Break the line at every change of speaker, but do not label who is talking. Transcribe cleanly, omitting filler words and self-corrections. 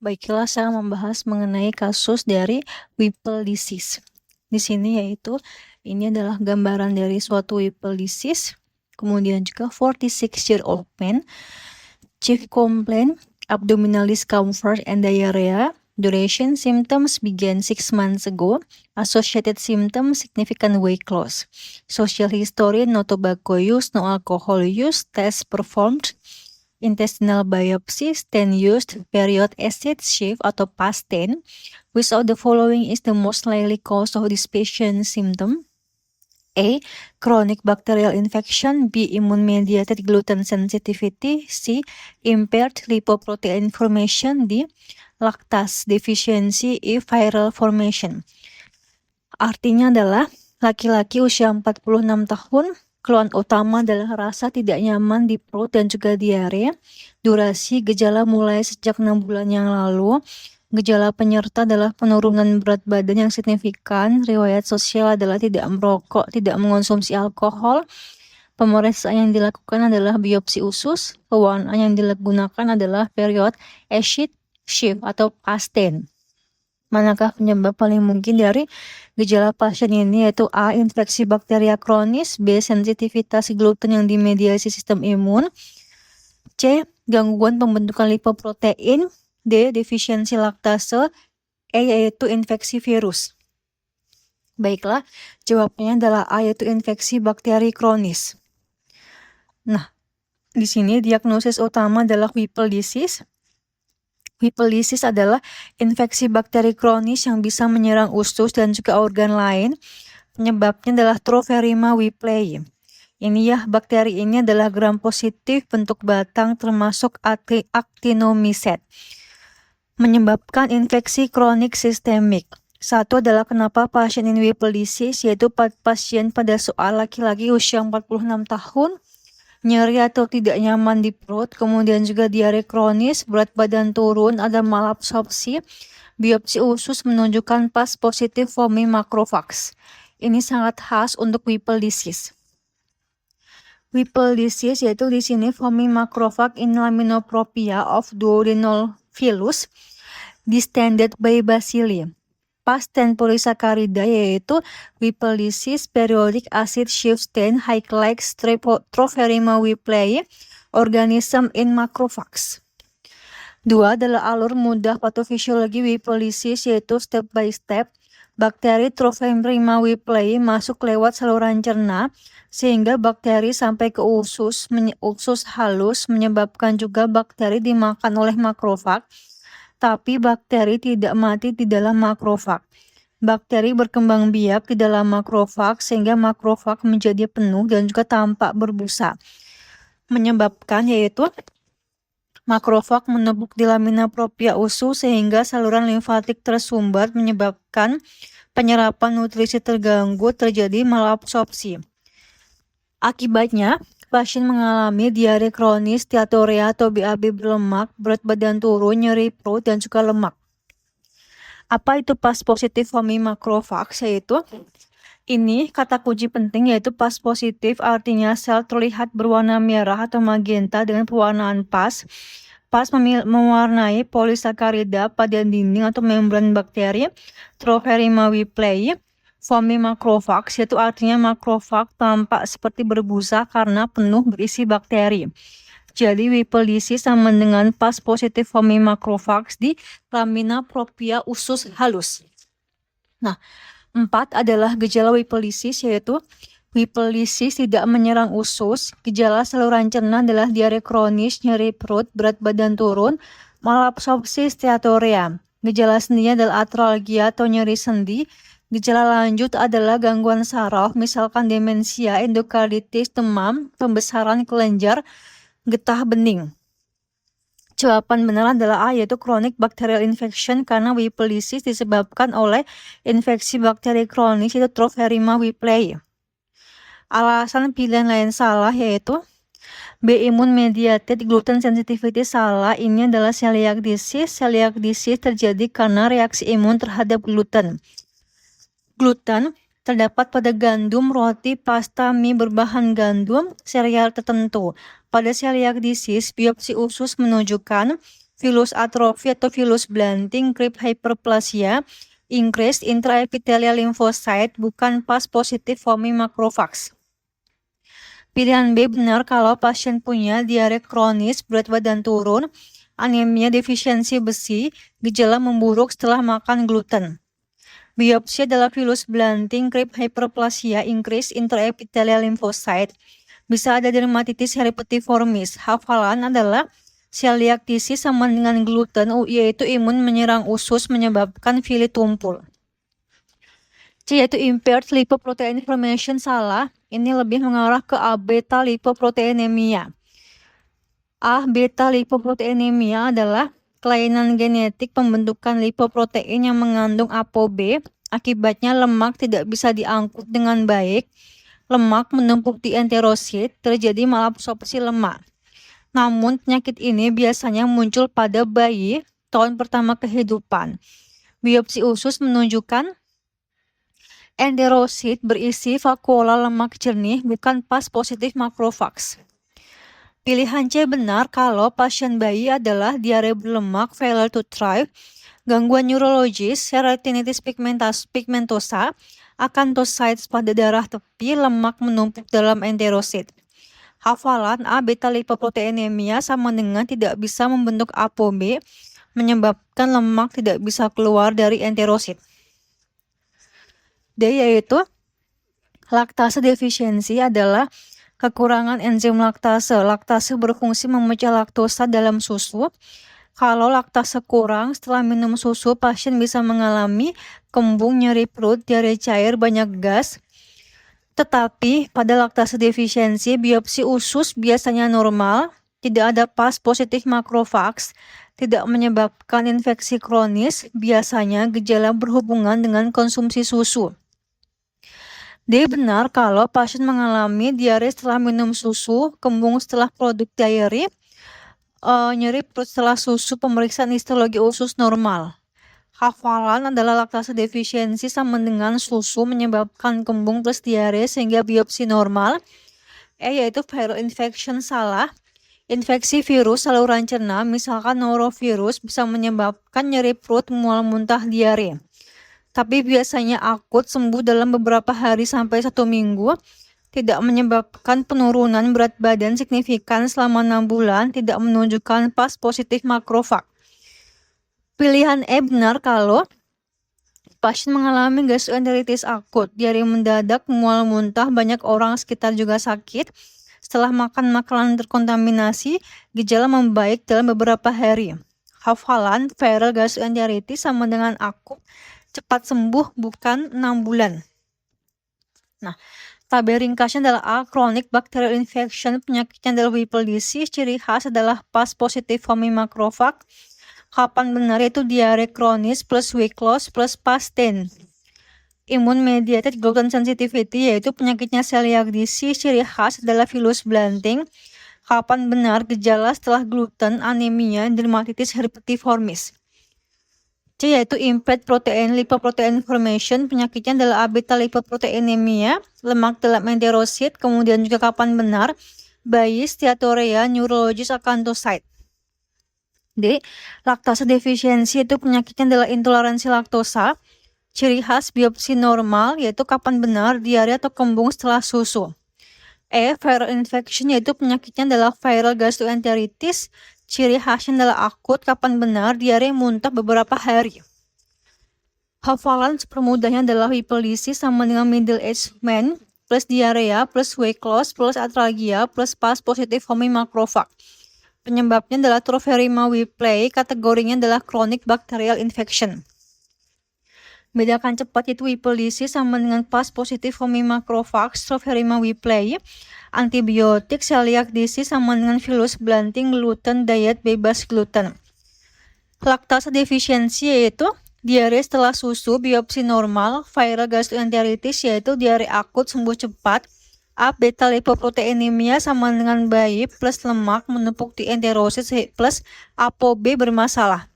Baiklah, saya membahas mengenai kasus dari Whipple disease. Di sini yaitu ini adalah gambaran dari suatu Whipple disease. Kemudian juga 46-year-old man, chief complaint, abdominal discomfort and diarrhea. Duration symptoms began 6 months ago. Associated symptoms significant weight loss. Social history no tobacco use, no alcohol use. Test performed. Intestinal biopsy, stent used, period acid shift atau past stent. Which of the following is the most likely cause of this patient's symptom? A. Chronic bacterial infection. B. Immune-mediated gluten sensitivity. C. Impaired lipoprotein formation. D. Lactase deficiency. E. Viral formation. Artinya adalah laki-laki usia 46 tahun, keluhan utama adalah rasa tidak nyaman di perut dan juga diare. Durasi gejala mulai sejak 6 bulan yang lalu. Gejala penyerta adalah penurunan berat badan yang signifikan. Riwayat sosial adalah tidak merokok, tidak mengonsumsi alkohol. Pemeriksaan yang dilakukan adalah biopsi usus. Pewarnaan yang digunakan adalah period acid shift atau past stent. Manakah penyebab paling mungkin dari gejala pasien ini, yaitu A. Infeksi bakteria kronis. B. Sensitivitas gluten yang dimediasi sistem imun. C. Gangguan pembentukan lipoprotein. D. Defisiensi laktase. E. Yaitu infeksi virus. Baiklah, jawabannya adalah A, yaitu infeksi bakteri kronis. Nah, di sini diagnosis utama adalah Whipple disease. Whipple disease adalah infeksi bakteri kronis yang bisa menyerang usus dan juga organ lain. Penyebabnya adalah Tropheriма whipplei. Ini ya, bakteri ini adalah gram positif bentuk batang termasuk actinomycet. Menyebabkan infeksi kronik sistemik. Satu adalah kenapa pasien ini Whipple disease, yaitu pasien pada soal laki-laki usia 46 tahun, nyeri atau tidak nyaman di perut, kemudian juga diare kronis, berat badan turun, ada malabsorpsi. Biopsi usus menunjukkan pas positif foamy macrophages. Ini sangat khas untuk Whipple disease. Whipple disease yaitu di sini foamy macrophage in laminopropia of duodenophyllus distended by bacilli. Past stent polysaccharida yaitu Whipple disease, periodic acid shift stent, Hyclix, Tropheriма whipplei, organism in macrophages. 2 adalah alur mudah patofisiologi Whipple disease yaitu step by step. Bakteri Tropherima whipplei masuk lewat saluran cerna sehingga bakteri sampai ke usus halus, menyebabkan juga bakteri dimakan oleh makrofag. Tapi bakteri tidak mati di dalam makrofag. Bakteri berkembang biak di dalam makrofag sehingga makrofag menjadi penuh dan juga tampak berbusa. Menyebabkan yaitu makrofag menumpuk di lamina propria usus sehingga saluran limfatik tersumbat, menyebabkan penyerapan nutrisi terganggu, terjadi malabsorpsi. Akibatnya, pasien mengalami diare kronis, steatoria atau BAB berlemak, berat badan turun, nyeri perut, dan juga lemak. Apa itu pas positif foamy macrophages? Yaitu ini kata kunci penting yaitu pas positif, artinya sel terlihat berwarna merah atau magenta dengan pewarnaan pas. Pas mewarnai polisakarida pada dinding atau membran bakteri Tropherima whipplei. Foamy macrophages yaitu artinya makrofag tampak seperti berbusa karena penuh berisi bakteri. Jadi Whipple disease sama dengan pas positif foamy macrophages di lamina propria usus halus. Nah, 4 adalah gejala Whipple disease yaitu Whipple disease tidak menyerang usus. Gejala saluran cerna adalah diare kronis, nyeri perut, berat badan turun, malabsorpsi, steatoria. Gejala sendinya adalah atralgia atau nyeri sendi. Gejala lanjut adalah gangguan saraf, misalkan demensia, endokarditis, demam, pembesaran kelenjar, getah bening. Jawaban benar adalah A, yaitu chronic bacterial infection karena Whipple disease disebabkan oleh infeksi bakteri kronis yaitu Tropherima whipplei. Alasan pilihan lain salah yaitu B. Immune-mediated gluten sensitivity salah. Ini adalah celiac disease. Celiac disease terjadi karena reaksi imun terhadap gluten. Gluten terdapat pada gandum, roti, pasta, mie berbahan gandum, sereal tertentu. Pada celiac disease, biopsi usus menunjukkan Villus atrophy atau villus blunting, crypt hyperplasia, increased intraepithelial lymphocyte, bukan pas positif foamy macrophages. Pilihan B benar kalau pasien punya diare kronis, berat badan turun, anemia, defisiensi besi, gejala memburuk setelah makan gluten. Biopsi adalah villus blunting, crypt hyperplasia, increased intraepithelial lymphocyte. Bisa ada dermatitis herpetiformis. Hafalan adalah celiac disease sama dengan gluten, yaitu imun menyerang usus menyebabkan villi tumpul. C yaitu impaired lipoprotein formation, salah. Ini lebih mengarah ke A beta lipoproteinemia. A beta lipoproteinemia adalah kelainan genetik pembentukan lipoprotein yang mengandung ApoB. Akibatnya lemak tidak bisa diangkut dengan baik. Lemak menumpuk di enterosit, terjadi malabsorpsi lemak. Namun penyakit ini biasanya muncul pada bayi tahun pertama kehidupan. Biopsi usus menunjukkan enterosit berisi vakuola lemak jernih, bukan pas positif macrophages. Pilihan C benar kalau pasien bayi adalah diare berlemak, failure to thrive, gangguan neurologis, retinitis pigmentosa, acanthocytes pada darah tepi, lemak menumpuk dalam enterosit. Hafalan A beta lipoproteinemia sama dengan tidak bisa membentuk ApoB, menyebabkan lemak tidak bisa keluar dari enterosit. D yaitu laktase defisiensi adalah kekurangan enzim laktase. Laktase berfungsi memecah laktosa dalam susu. Kalau laktase kurang, setelah minum susu, pasien bisa mengalami kembung, nyeri perut, diare cair, banyak gas. Tetapi pada laktase defisiensi, biopsi usus biasanya normal, tidak ada pas positif macrophages, tidak menyebabkan infeksi kronis, biasanya gejala berhubungan dengan konsumsi susu. D benar kalau pasien mengalami diare setelah minum susu, kembung setelah produk diare, nyeri perut setelah susu, pemeriksaan histologi usus normal. Hafalan adalah laktase defisiensi sama dengan susu menyebabkan kembung plus diare sehingga biopsi normal. E yaitu viral infection, salah. Infeksi virus saluran cerna, misalkan norovirus, bisa menyebabkan nyeri perut, mual, muntah, diare. Tapi biasanya akut, sembuh dalam beberapa hari sampai 1 minggu, tidak menyebabkan penurunan berat badan signifikan selama 6 bulan, tidak menunjukkan pas positif macrophage. Pilihan E benar kalau pasien mengalami gastroenteritis akut, diare mendadak, mual, muntah, banyak orang sekitar juga sakit. Setelah makan makanan terkontaminasi, gejala membaik dalam beberapa hari. Hafalan viral gastroenteritis sama dengan akut, cepat sembuh, bukan 6 bulan. Nah, tabel ringkasnya adalah A. Chronic bacterial infection, penyakitnya adalah Whipple disease, ciri khas adalah pas positif foamy macrophage. Kapan benar yaitu diare kronis plus weight loss plus pasten. Immune mediated gluten sensitivity yaitu penyakitnya celiac disease, ciri khas adalah villus blunting. Kapan benar gejala setelah gluten, anemia, dermatitis herpetiformis. C yaitu impaired lipoprotein formation, penyakitnya adalah A beta lipoproteinemia, lemak dalam enterosit. Kemudian juga kapan benar bayi, steatorea, neurologis, acanthocyte. D. Laktase defisiensi itu penyakitnya adalah intoleransi laktosa, ciri khas biopsi normal yaitu kapan benar diare atau kembung setelah susu. E. Viral infection yaitu penyakitnya adalah viral gastroenteritis, ciri khasnya adalah akut, kapan benar diare muntah beberapa hari. Hafalan sepermudahnya adalah Whipple disease sama dengan middle aged man plus diarea plus weight loss plus atralgia plus pas positif foamy macrophage. Penyebabnya adalah Tropheriма whipplei, kategorinya adalah chronic bacterial infection. Bedakan cepat yaitu Whipple disease sama dengan pas positif foamy macrophages, Tropherima whipplei. Antibiotik, celiac disease sama dengan villus blunting, gluten, diet bebas gluten. Laktase defisiensi yaitu diare setelah susu, biopsi normal, viral gastroenteritis yaitu diare akut, sembuh cepat. A. Beta lipoproteinemia sama dengan bayi plus lemak menumpuk di enterosit plus ApoB bermasalah.